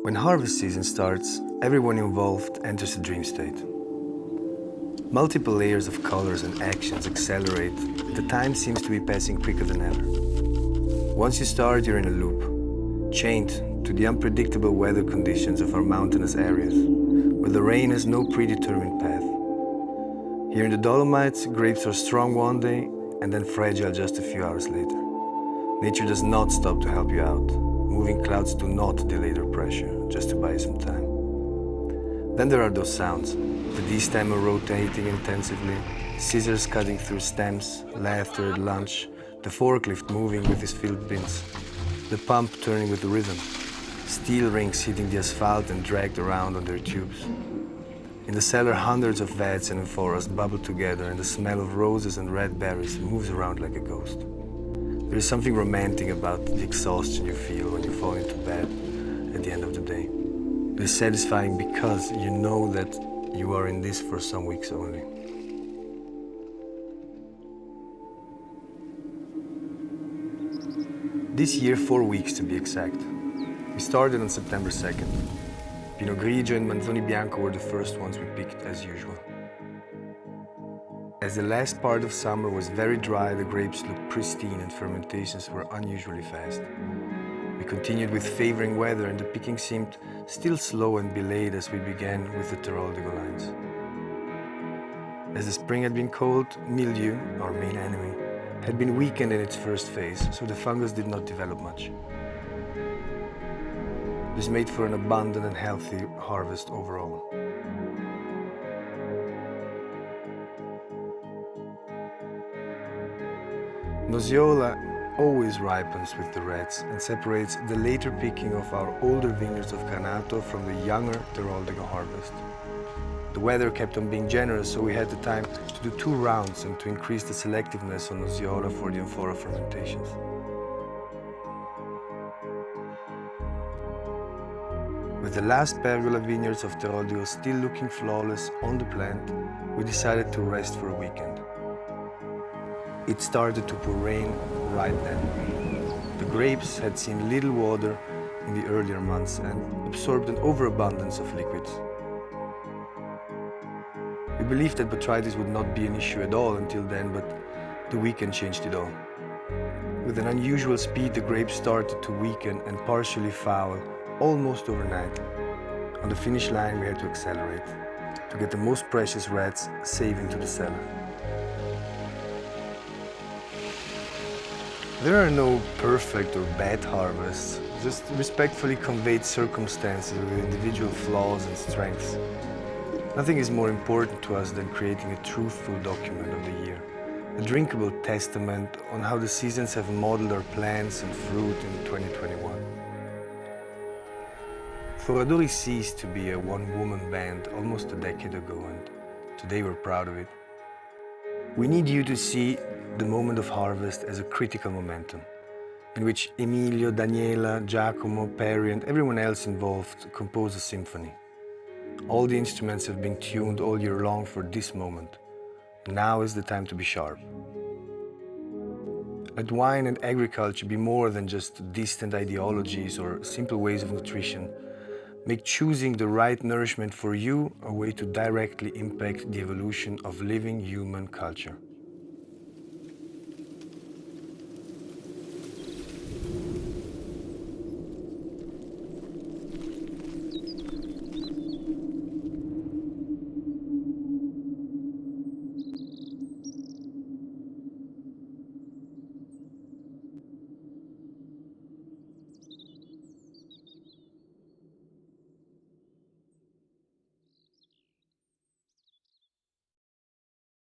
When harvest season starts, everyone involved enters a dream state. Multiple layers of colors and actions accelerate, and the time seems to be passing quicker than ever. Once you start, you're in a loop, chained to the unpredictable weather conditions of our mountainous areas, where the rain has no predetermined path. Here in the Dolomites, grapes are strong one day and then fragile just a few hours later. Nature does not stop to help you out. Moving clouds do not delay their pressure, just to buy you some time. Then there are those sounds, the D-stemmer rotating intensively, scissors cutting through stems, laughter at lunch, the forklift moving with his filled bins, the pump turning with the rhythm, steel rings hitting the asphalt and dragged around on their tubes. In the cellar, hundreds of vats and amphoras bubble together, and the smell of roses and red berries moves around like a ghost. There is something romantic about the exhaustion you feel when you fall into bed at the end of the day. It is satisfying because you know that you are in this for some weeks only. This year, 4 weeks to be exact. We started on September 2nd. Pinot Grigio and Manzoni Bianco were the first ones we picked as usual. As the last part of summer was very dry, the grapes looked pristine and fermentations were unusually fast. We continued with favoring weather and the picking seemed still slow and delayed as we began with the Teroldego lines. As the spring had been cold, mildew, our main enemy, had been weakened in its first phase, so the fungus did not develop much. This made for an abundant and healthy harvest overall. Nosiola always ripens with the reds and separates the later picking of our older vineyards of Carnato from the younger Teroldego harvest. The weather kept on being generous, so we had the time to do 2 rounds and to increase the selectiveness on Nosiola for the amphora fermentations. With the last pergola vineyards of Teroldego still looking flawless on the plant, we decided to rest for a weekend. It started to pour rain right then. The grapes had seen little water in the earlier months and absorbed an overabundance of liquids. We believed that botrytis would not be an issue at all until then, but the weekend changed it all. With an unusual speed, the grapes started to weaken and partially foul almost overnight. On the finish line, we had to accelerate to get the most precious reds safe into the cellar. There are no perfect or bad harvests, just respectfully conveyed circumstances with individual flaws and strengths. Nothing is more important to us than creating a truthful document of the year, a drinkable testament on how the seasons have modeled our plants and fruit in 2021. Foradori ceased to be a one-woman band almost a decade ago, and today we're proud of it. We need you to see the moment of harvest as a critical momentum, in which Emilio, Daniela, Giacomo, Perry, and everyone else involved compose a symphony. All the instruments have been tuned all year long for this moment. Now is the time to be sharp. Let wine and agriculture be more than just distant ideologies or simple ways of nutrition. Make choosing the right nourishment for you a way to directly impact the evolution of living human culture.